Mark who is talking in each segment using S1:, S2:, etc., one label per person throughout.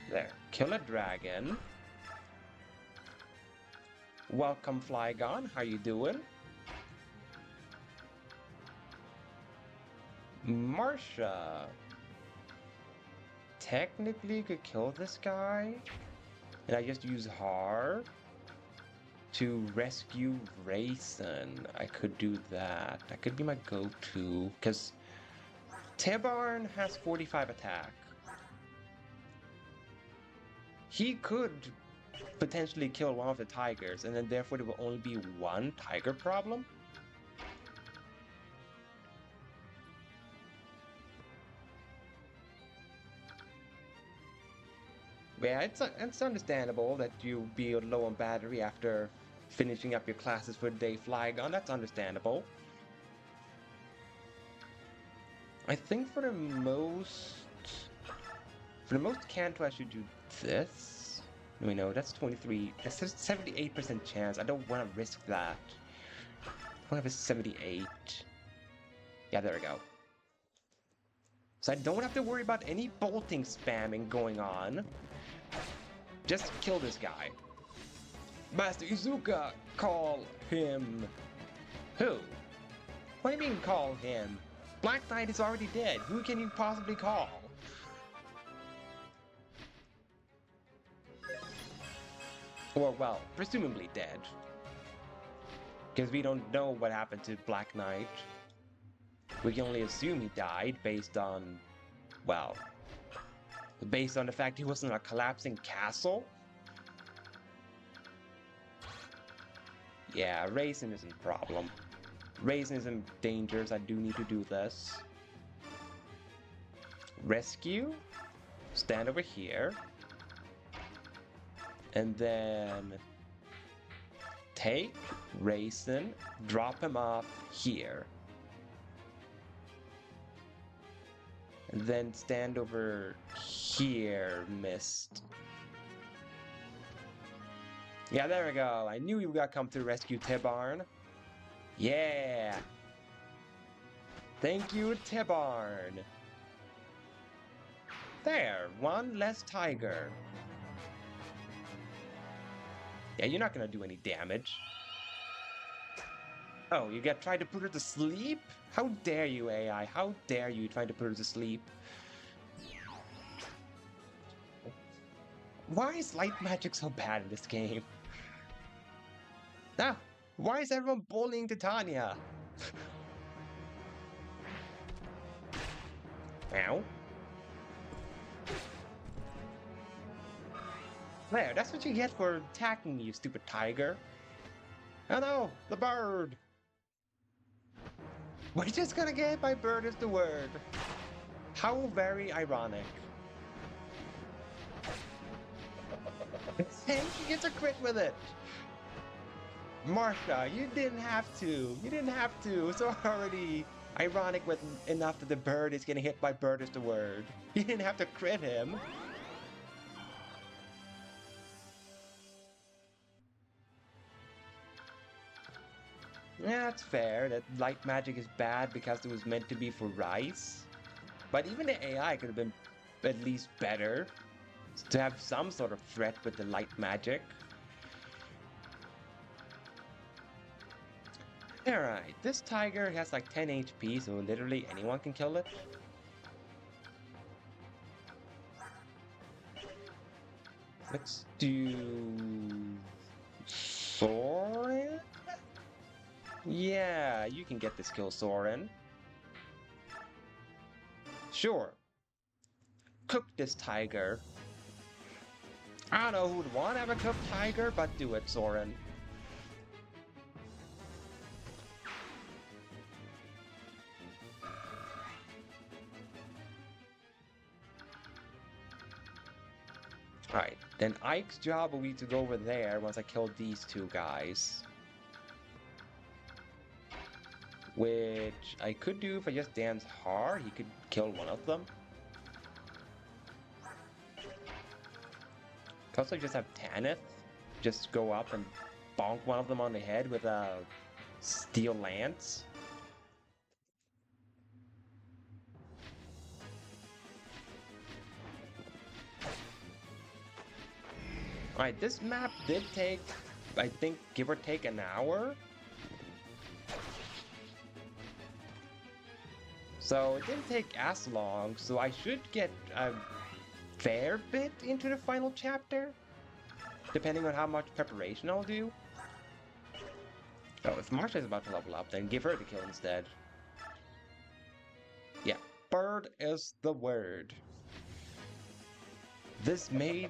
S1: There. Kill a dragon. Welcome, Flygon. How you doing? Marsha. Technically could kill this guy. And I just use Har to rescue Raisin. I could do that. That could be my go-to. Because Tibarn has 45 attack. He could potentially kill one of the tigers, and then therefore there will only be one tiger problem. Yeah, it's understandable that you be low on battery after finishing up your classes for the day, Flygon. That's understandable. I think for the most Kanto, I should do this. No, no, that's 23. That's a 78% chance. I don't want to risk that. I have a 78. Yeah, there we go. So I don't have to worry about any bolting spamming going on. Just kill this guy. Master Izuka, call him. Who? What do you mean call him? Black Knight is already dead. Who can you possibly call? Or, well, presumably dead. Because we don't know what happened to Black Knight. We can only assume he died based on, well, based on the fact he was in a collapsing castle. Yeah, Raisin isn't a problem. Raisin isn't dangerous. I do need to do this. Rescue. Stand over here. And then take Raisin, drop him off here. And then stand over here, Mist. Yeah, there we go. I knew you got come to rescue Tibarn. Yeah. Thank you, Tibarn. There, one less tiger. Yeah, you're not gonna do any damage. Oh, you tried to put her to sleep? How dare you, AI? How dare you trying to put her to sleep? Why is light magic so bad in this game? Ah, why is everyone bullying Titania? Ow. There, that's what you get for attacking me, you stupid tiger. Oh no, the bird! We're just gonna get hit by bird is the word. How very ironic. And she gets a crit with it! Marsha, you didn't have to. You didn't have to. It's already ironic with enough that the bird is getting hit by bird is the word. You didn't have to crit him. Yeah, that's fair. That light magic is bad because it was meant to be for Rice. But even the AI could have been at least better. To have some sort of threat with the light magic. Alright, this tiger has like 10 HP, so literally anyone can kill it. Let's do Soren? Yeah, you can get this kill, Soren. Sure. Cook this tiger. I don't know who would want to have a cooked tiger, but do it, Soren. Alright, then Ike's job will be to go over there once I kill these two guys. Which I could do if I just dance hard. He could kill one of them. Could also just have Tanith just go up and bonk one of them on the head with a steel lance. Alright, this map did take, I think, give or take an hour. So it didn't take as long, so I should get a fair bit into the final chapter, depending on how much preparation I'll do. Oh, if Marsha is about to level up, then give her the kill instead. Yeah, bird is the word. This maid...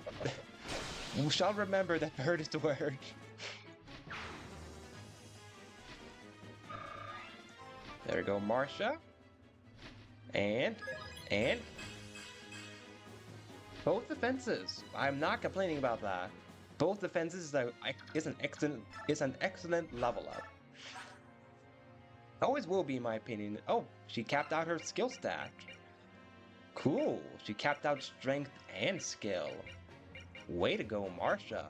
S1: we shall remember that bird is the word. There we go, Marsha. And both defenses. I'm not complaining about that. Both defenses is an excellent level up. Always will be, in my opinion. Oh, she capped out her skill stack. Cool. She capped out strength and skill. Way to go, Marsha.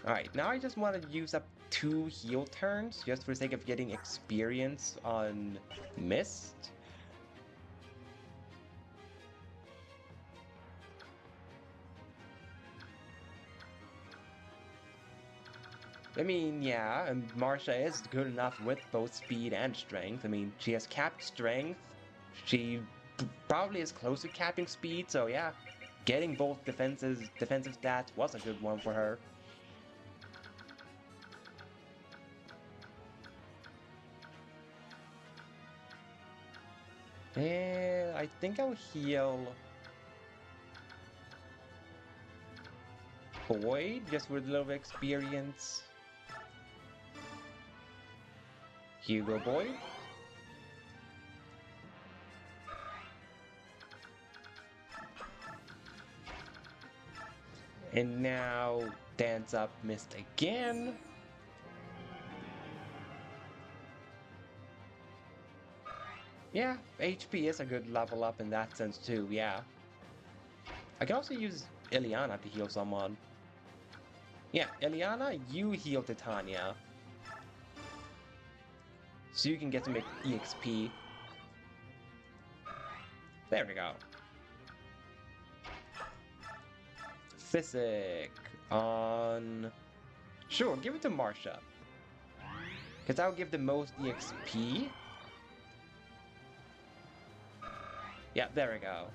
S1: Alright, now I just want to use up 2 heal turns, just for the sake of getting experience on Mist. I mean, yeah, and Marsha is good enough with both speed and strength. I mean, she has capped strength, she probably is close to capping speed, so yeah, getting both defensive stats was a good one for her. And I think I'll heal Boyd, just with a little bit of experience. Hugo Boyd. And now dance up Mist again. Yeah, HP is a good level up in that sense too, yeah. I can also use Ileana to heal someone. Yeah, Ileana, you heal Titania. So you can get some EXP. There we go. Physic on... Sure, give it to Marsha. Because that'll give the most EXP. Yeah, there we go.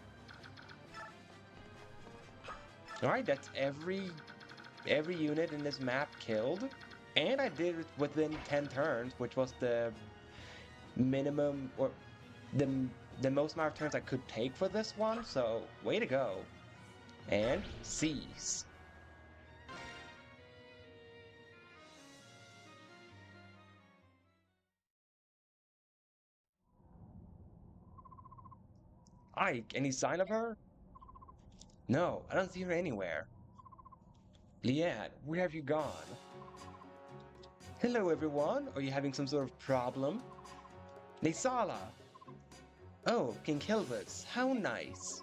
S1: Alright, that's every unit in this map killed. And I did it within 10 turns, which was the minimum, or the most amount of turns I could take for this one, so way to go. And seize. Ike, any sign of her? No, I don't see her anywhere. Leanne, where have you gone? Hello everyone, are you having some sort of problem? Nisala! Oh, King Hilbus, how nice!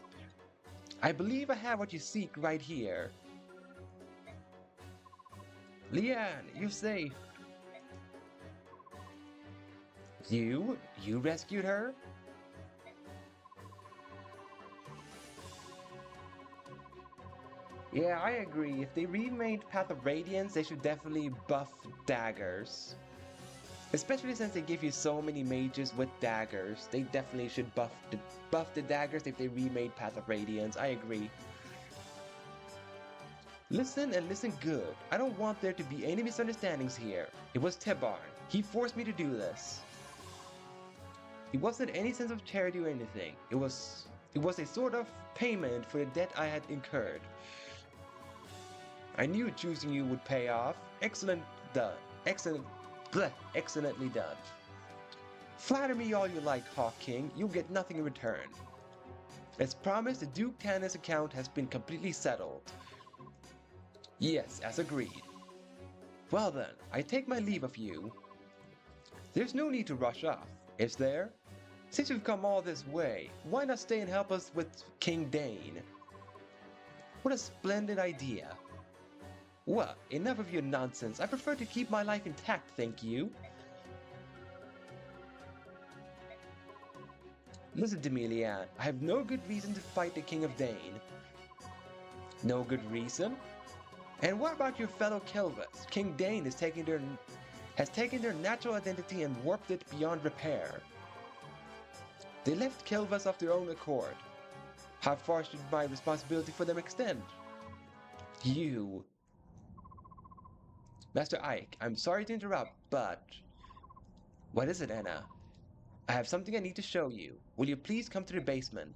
S1: I believe I have what you seek right here. Leanne, you're safe. You rescued her? Yeah, I agree. If they remade Path of Radiance, they should definitely buff daggers. Especially since they give you so many mages with daggers. They definitely should buff the daggers if they remade Path of Radiance. I agree. Listen and listen good. I don't want there to be any misunderstandings here. It was Tebarn. He forced me to do this. It wasn't any sense of charity or anything. It was a sort of payment for the debt I had incurred. I knew choosing you would pay off. Excellent done. Excellently done. Flatter me all you like, Hawk King. You'll get nothing in return. As promised, the Duke Tannis account has been completely settled. Yes, as agreed. Well then, I take my leave of you. There's no need to rush off, is there? Since you've come all this way, why not stay and help us with King Dane? What a splendid idea. Well, enough of your nonsense. I prefer to keep my life intact, thank you. Listen to me, Leanne. I have no good reason to fight the King of Dane. No good reason? And what about your fellow Kelvas? King Dane has taken their natural identity and warped it beyond repair. They left Kelvas of their own accord. How far should my responsibility for them extend? You. Master Ike, I'm sorry to interrupt, but... What is it, Anna? I have something I need to show you. Will you please come to the basement?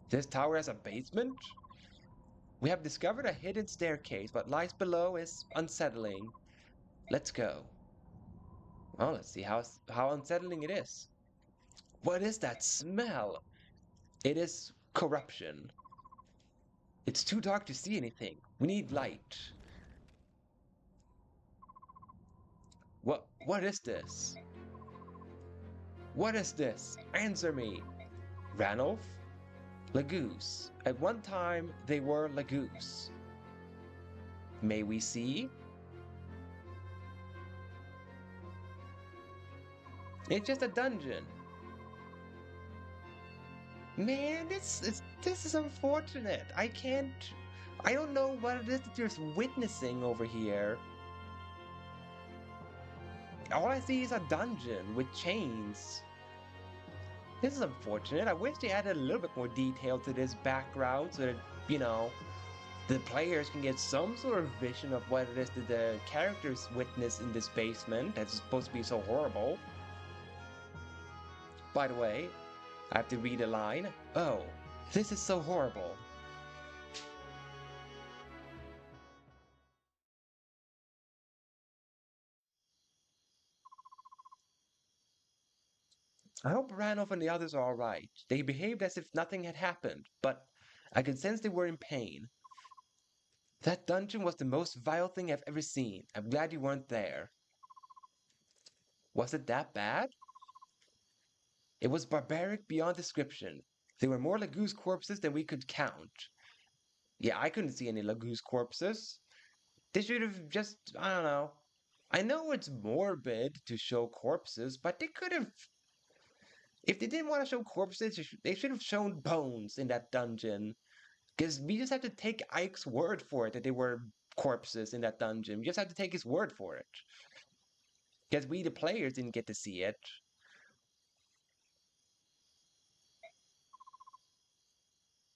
S1: This tower has a basement? We have discovered a hidden staircase. What lies below is unsettling. Let's go. Well, let's see how unsettling it is. What is that smell? It is corruption. It's too dark to see anything. We need light. What is this? What is this? Answer me. Ranulph? Lagoose. At one time, they were Lagoose. May we see? It's just a dungeon. Man, this is unfortunate. I don't know what it is that you're witnessing over here. All I see is a dungeon with chains. This is unfortunate. I wish they added a little bit more detail to this background so that, you know, the players can get some sort of vision of what it is that the characters witness in this basement that's supposed to be so horrible. By the way, I have to read a line. Oh, this is so horrible. I hope Randolph and the others are alright. They behaved as if nothing had happened, but I could sense they were in pain. That dungeon was the most vile thing I've ever seen. I'm glad you weren't there. Was it that bad? It was barbaric beyond description. There were more Lagoose corpses than we could count. Yeah, I couldn't see any Lagoose corpses. They should have just, I don't know. I know it's morbid to show corpses, but they could have. If they didn't want to show corpses, they should have shown bones in that dungeon. Because we just have to take Ike's word for it that they were corpses in that dungeon. We just have to take his word for it. Because we, the players, didn't get to see it.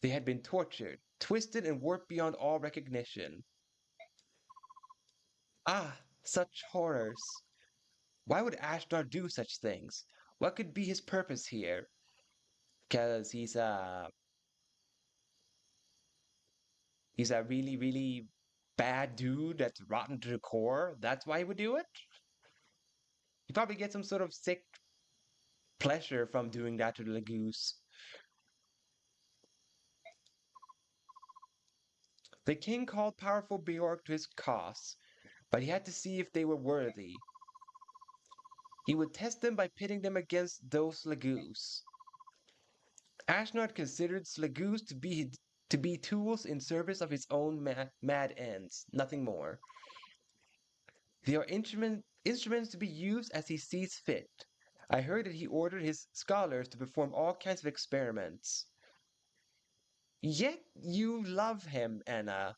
S1: They had been tortured, twisted, and warped beyond all recognition. Ah, such horrors. Why would Ashdar do such things? What could be his purpose here? Because he's a really, really bad dude that's rotten to the core. That's why he would do it? He probably gets some sort of sick pleasure from doing that to the Lagoose. The king called powerful Bjork to his cause, but he had to see if they were worthy. He would test them by pitting them against those Lagoose. Ashnard considered Lagoose to be tools in service of his own mad ends, nothing more. They are instruments to be used as he sees fit. I heard that he ordered his scholars to perform all kinds of experiments. Yet you love him, Anna.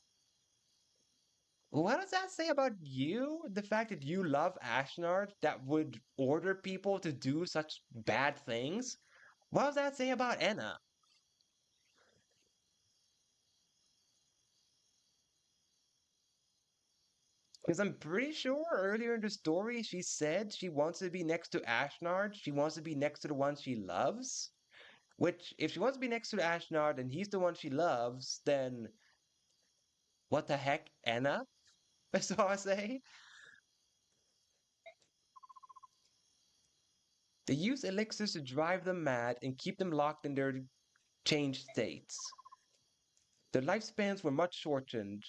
S1: What does that say about you? The fact that you love Ashnard that would order people to do such bad things? What does that say about Anna? Because I'm pretty sure earlier in the story she said she wants to be next to Ashnard. She wants to be next to the one she loves. Which, if she wants to be next to Ashnard and he's the one she loves, then what the heck, Anna? That's all I say. They use elixirs to drive them mad and keep them locked in their changed states. Their lifespans were much shortened,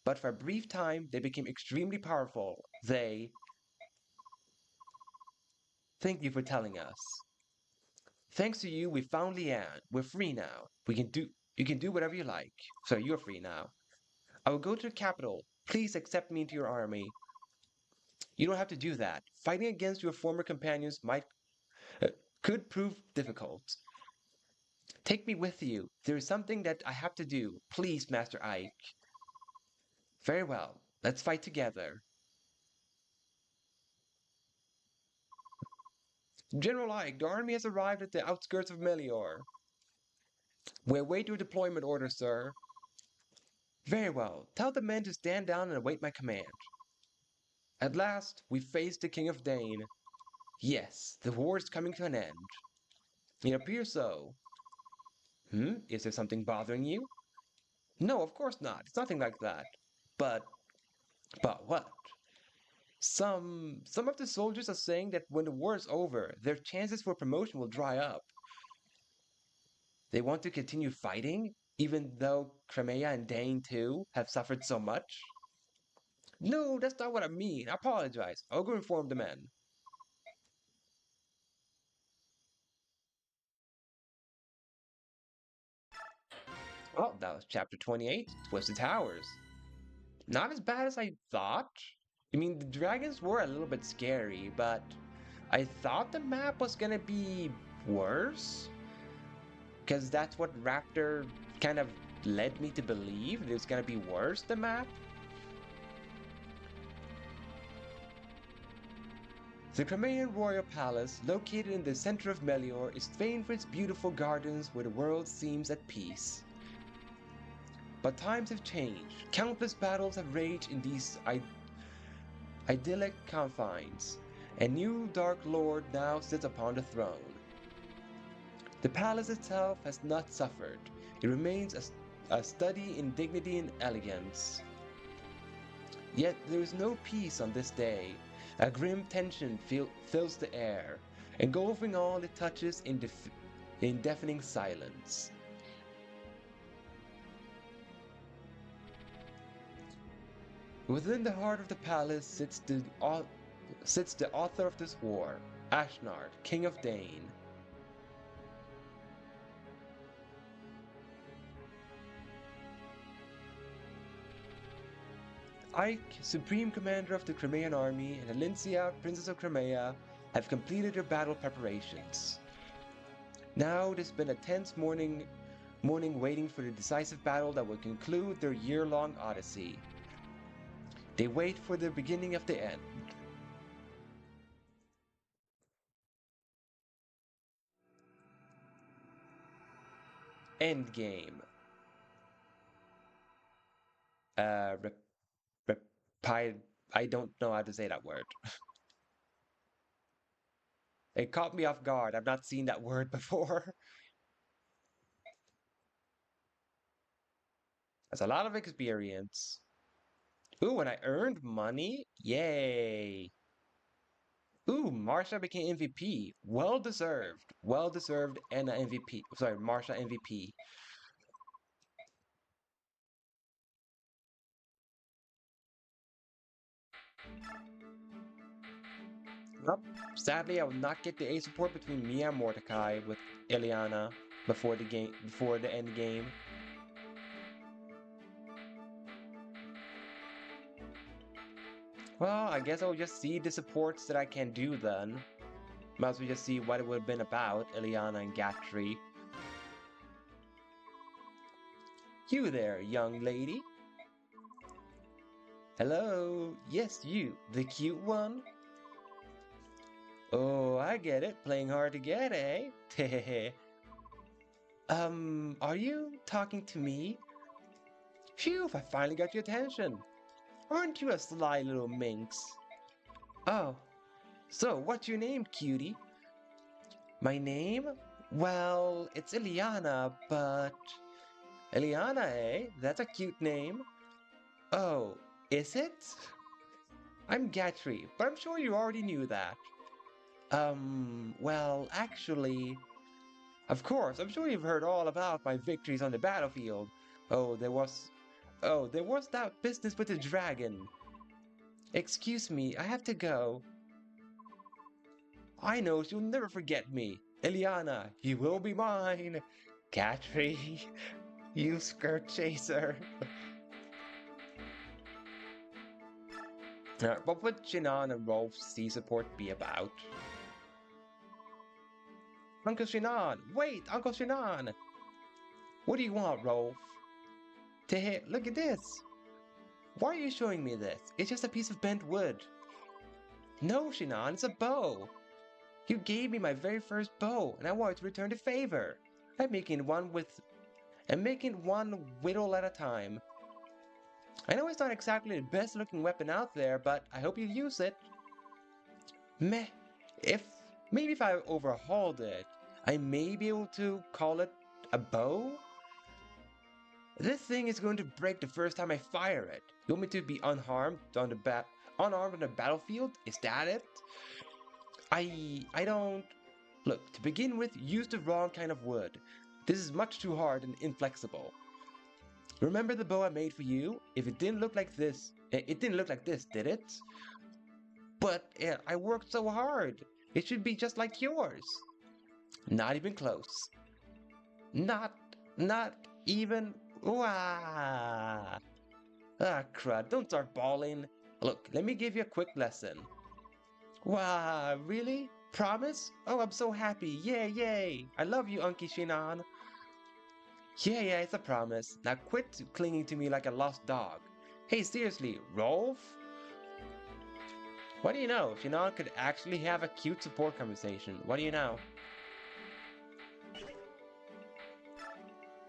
S1: but for a brief time they became extremely powerful. They. Thank you for telling us. Thanks to you, we found Leanne. We're free now. You can do whatever you like. So you're free now. I will go to the capital. Please accept me into your army. You don't have to do that. Fighting against your former companions might could prove difficult. Take me with you. There is something that I have to do. Please, Master Ike. Very well. Let's fight together. General Ike, the army has arrived at the outskirts of Melior. We await your deployment order, sir. Very well. Tell the men to stand down and await my command. At last, we face the King of Dane. Yes, the war is coming to an end. It appears so. Is there something bothering you? No, of course not. It's nothing like that. But, but what? Some of the soldiers are saying that when the war is over, their chances for promotion will dry up. They want to continue fighting, even though Crimea and Dane too have suffered so much? No, that's not what I mean. I apologize. I'll go inform the men. Well, that was chapter 28, Twisted Towers. Not as bad as I thought. I mean, the dragons were a little bit scary, but I thought the map was gonna be worse. Because that's what Raptor kind of led me to believe. It was gonna be worse, the map. The Crimean Royal Palace, located in the center of Melior, is famed for its beautiful gardens where the world seems at peace. But times have changed. Countless battles have raged in these idyllic confines. A new Dark Lord now sits upon the throne. The palace itself has not suffered. It remains a study in dignity and elegance. Yet there is no peace on this day. A grim tension fills the air, engulfing all it touches in deafening silence. Within the heart of the palace sits the author of this war, Ashnard, King of Dane. Ike, Supreme Commander of the Crimean Army, and Alincia, Princess of Crimea, have completed their battle preparations. Now it has been a tense morning waiting for the decisive battle that will conclude their year-long odyssey. They wait for the beginning of the end. Endgame. Rep, rep, I don't know how to say that word. It caught me off guard. I've not seen that word before. That's a lot of experience. Ooh, and I earned money? Yay! Ooh, Marsha became MVP. Well deserved. Well deserved and an MVP. Sorry, Marsha MVP. Nope. Sadly, I will not get the A support between Mia and Mordecai with Ileana before the end game. Well, I guess I'll just see the supports that I can do then. Might as well just see what it would have been about, Ileana and Gatry. You there, young lady. Hello. Yes, you, the cute one. Oh, I get it. Playing hard to get, eh? Are you talking to me? Phew, I finally got your attention. Aren't you a sly little minx? Oh, so what's your name, cutie? My name? Well, it's Ileana, but... Ileana, eh? That's a cute name. Oh, is it? I'm Gatry, but I'm sure you already knew that. Well, actually... Of course, I'm sure you've heard all about my victories on the battlefield. Oh, there was... Oh, there was that business with the dragon. Excuse me, I have to go. I know you'll never forget me. Ileana, you will be mine. Gatry, you skirt chaser. What would Jinan and Rolf's C support be about? Uncle Shinan! Wait, Uncle Shinan! What do you want, Rolf? Look at this! Why are you showing me this? It's just a piece of bent wood. No, Shinan, it's a bow! You gave me my very first bow, and I wanted to return the favor. I'm making one whittle at a time. I know it's not exactly the best looking weapon out there, but I hope you use it. Meh. Maybe if I overhauled it, I may be able to call it a bow? This thing is going to break the first time I fire it. You want me to be unarmed on the battlefield? Is that it? I don't... Look, to begin with, use the wrong kind of wood. This is much too hard and inflexible. Remember the bow I made for you? If it didn't look like this, did it? But I worked so hard. It should be just like yours. Not even close. Not even... Wah! Ah, crud, don't start bawling. Look, let me give you a quick lesson. Wow, really? Promise? Oh, I'm so happy. Yay, yay. I love you, Unky Shinan. Yeah, it's a promise. Now quit clinging to me like a lost dog. Hey, seriously, Rolf? What do you know? Shinan could actually have a cute support conversation. What do you know?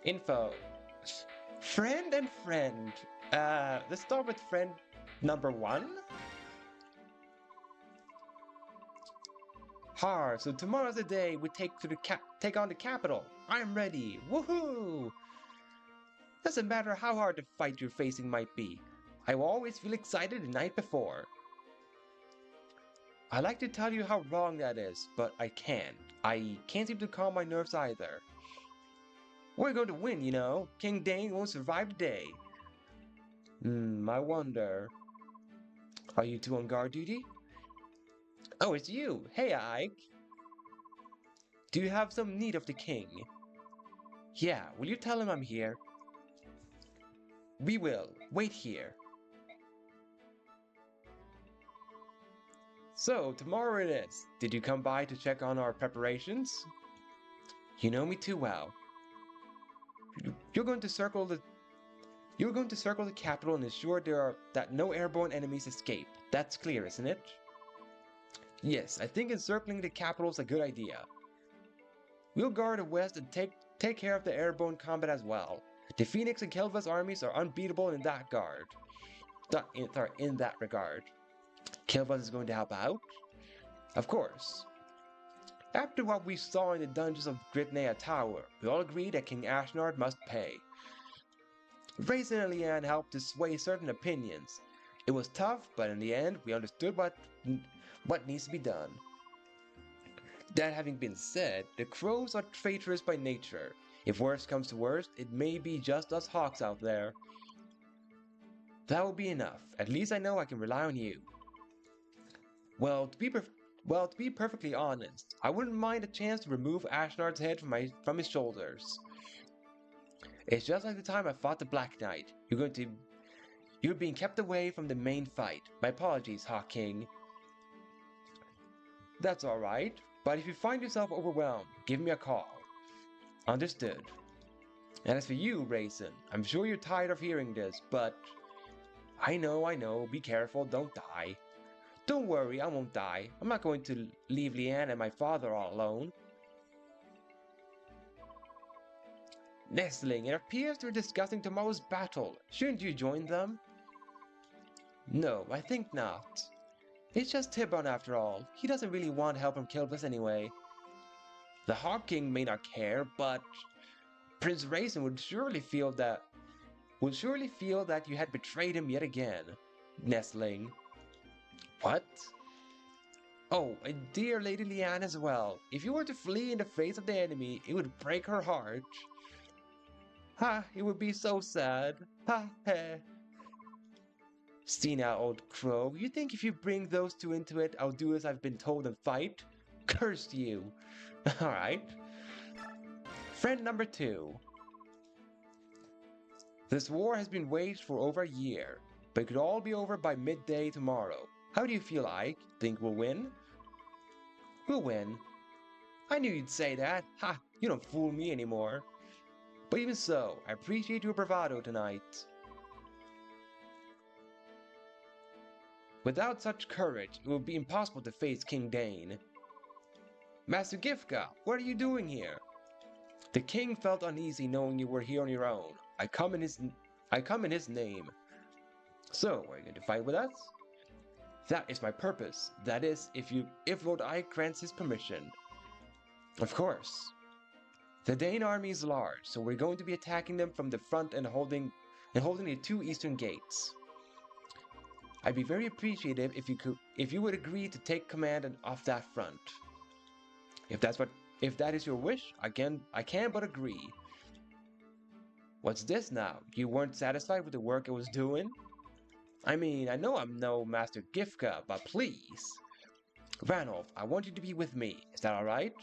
S1: Info. Friend and friend. Let's start with friend number 1. So tomorrow's the day we take on the capital. I'm ready. Woohoo! Doesn't matter how hard the fight you're facing might be. I will always feel excited the night before. I like to tell you how wrong that is, but I can't. I can't seem to calm my nerves either. We're going to win, you know. King Dane won't survive the day. I wonder. Are you two on guard duty? Oh, it's you. Hey, Ike. Do you have some need of the king? Yeah, will you tell him I'm here? We will. Wait here. So, tomorrow it is. Did you come by to check on our preparations? You know me too well. You're going to circle the capital and ensure that no airborne enemies escape. That's clear, isn't it? Yes, I think encircling the capital is a good idea. We'll guard the west and take care of the airborne combat as well. The Phoenix and Kelva's armies are unbeatable in that regard. Kelvas is going to help out? Of course. After what we saw in the dungeons of Gritnea Tower, we all agreed that King Ashnard must pay. Raisin and Leanne helped to sway certain opinions. It was tough, but in the end, we understood what needs to be done. That having been said, the crows are traitorous by nature. If worst comes to worst, it may be just us hawks out there. That will be enough. At least I know I can rely on you. Well, to be perfectly honest, I wouldn't mind a chance to remove Ashnard's head from his shoulders. It's just like the time I fought the Black Knight. You're being kept away from the main fight. My apologies, Hawk King. That's alright, but if you find yourself overwhelmed, give me a call. Understood. And as for you, Raisin, I'm sure you're tired of hearing this, but... I know, be careful, don't die. Don't worry, I won't die. I'm not going to leave Leanne and my father all alone. Nestling, it appears they're discussing tomorrow's battle. Shouldn't you join them? No, I think not. It's just Tiburon after all. He doesn't really want help from Kilbus anyway. The Hawk King may not care, but Prince Raisin would surely feel that you had betrayed him yet again. Nestling. What? Oh, and dear Lady Leanne as well. If you were to flee in the face of the enemy, it would break her heart. Ha, it would be so sad. Ha, heh. See now, old crow, you think if you bring those two into it, I'll do as I've been told and fight? Curse you. Alright. Friend number 2. This war has been waged for over a year, but it could all be over by midday tomorrow. How do you feel, Ike? Think we'll win? We'll win. I knew you'd say that. Ha! You don't fool me anymore. But even so, I appreciate your bravado tonight. Without such courage, it would be impossible to face King Dane. Master Gifka, what are you doing here? The king felt uneasy knowing you were here on your own. I come in his name. So, are you going to fight with us? That is my purpose. That is, if Lord Ike grants his permission. Of course. The Dane army is large, so we're going to be attacking them from the front and holding the two eastern gates. I'd be very appreciative if you would agree to take command of that front. If that is your wish, I can but agree. What's this now? You weren't satisfied with the work I was doing? I mean, I know I'm no Master Gifka, but please. Ranulph, I want you to be with me. Is that alright?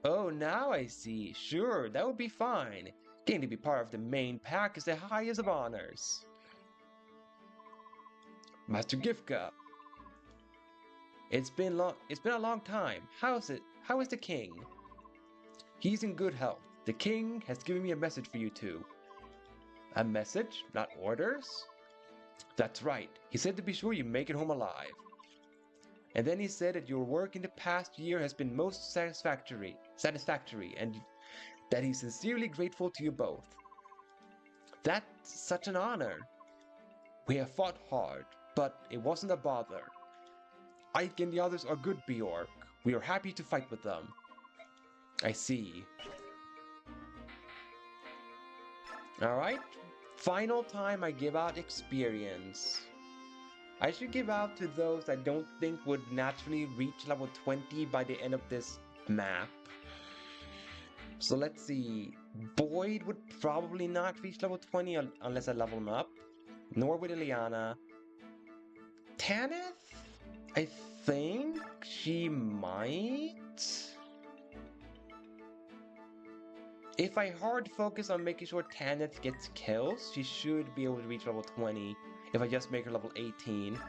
S1: Oh, now I see. Sure, that would be fine. Getting to be part of the main pack is the highest of honors. Master Gifka. It's been a long time. How is the king? He's in good health. The king has given me a message for you two. A message? Not orders? That's right. He said to be sure you make it home alive. And then he said that your work in the past year has been most satisfactory, and that he's sincerely grateful to you both. That's such an honor. We have fought hard, but it wasn't a bother. Ike and the others are good Bjork. We are happy to fight with them. I see. Alright, final time I give out experience. I should give out to those I don't think would naturally reach level 20 by the end of this map. So let's see. Boyd would probably not reach level 20 unless I level him up. Nor would Ileana. Tanith? I think she might? If I hard focus on making sure Tanith gets kills, she should be able to reach level 20 if I just make her level 18.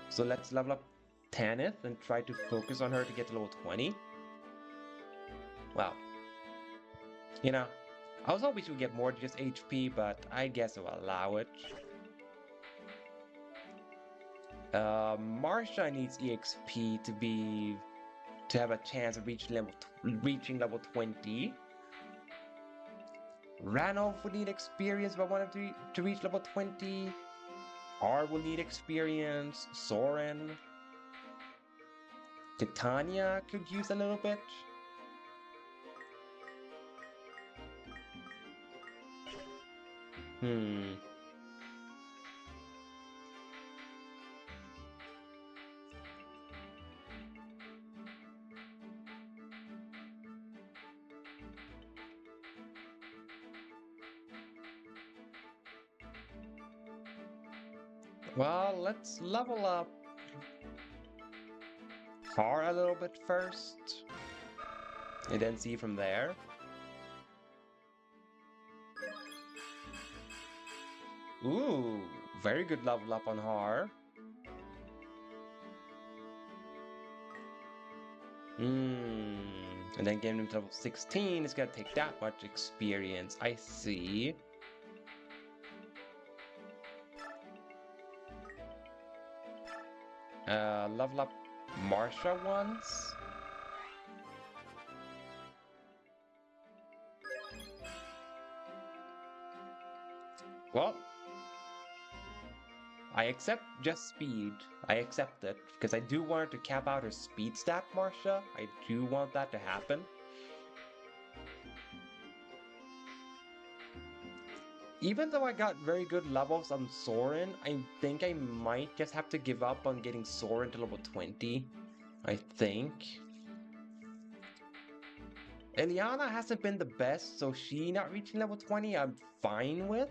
S1: So let's level up Tanith and try to focus on her to get to level 20. Well, you know, I was hoping she would get more than just HP, but I guess I'll allow it. Marsha needs EXP to have a chance of reaching level 20. Ranulph would need experience if I wanted to reach level 20. R will need experience. Soren. Titania could use a little bit. Well, let's level up Har a little bit first, and then see from there. Ooh, very good level up on Har. And then getting him to level 16 is gonna take that much experience. I see. Level up Marsha once. Well, I accept just speed. I accept it, because I do want her to cap out her speed stat, Marsha. I do want that to happen. Even though I got very good levels on Soren, I think I might just have to give up on getting Soren to level 20. I think. Ileana hasn't been the best, so she not reaching level 20 I'm fine with.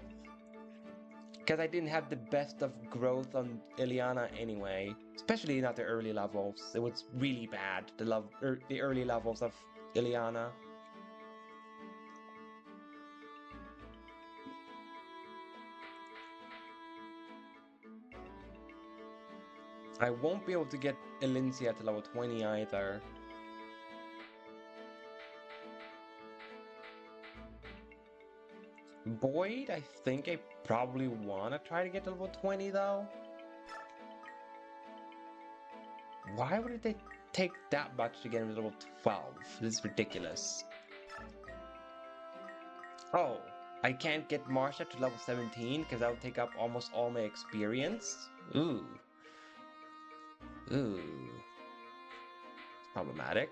S1: Because I didn't have the best of growth on Ileana anyway. Especially not the early levels. It was really bad, the early levels of Ileana. I won't be able to get Elincia to level 20 either. Boyd, I think I probably want to try to get to level 20 though. Why would they take that much to get him to level 12? This is ridiculous. Oh, I can't get Marsha to level 17 because that would take up almost all my experience? Ooh. Ooh. Problematic.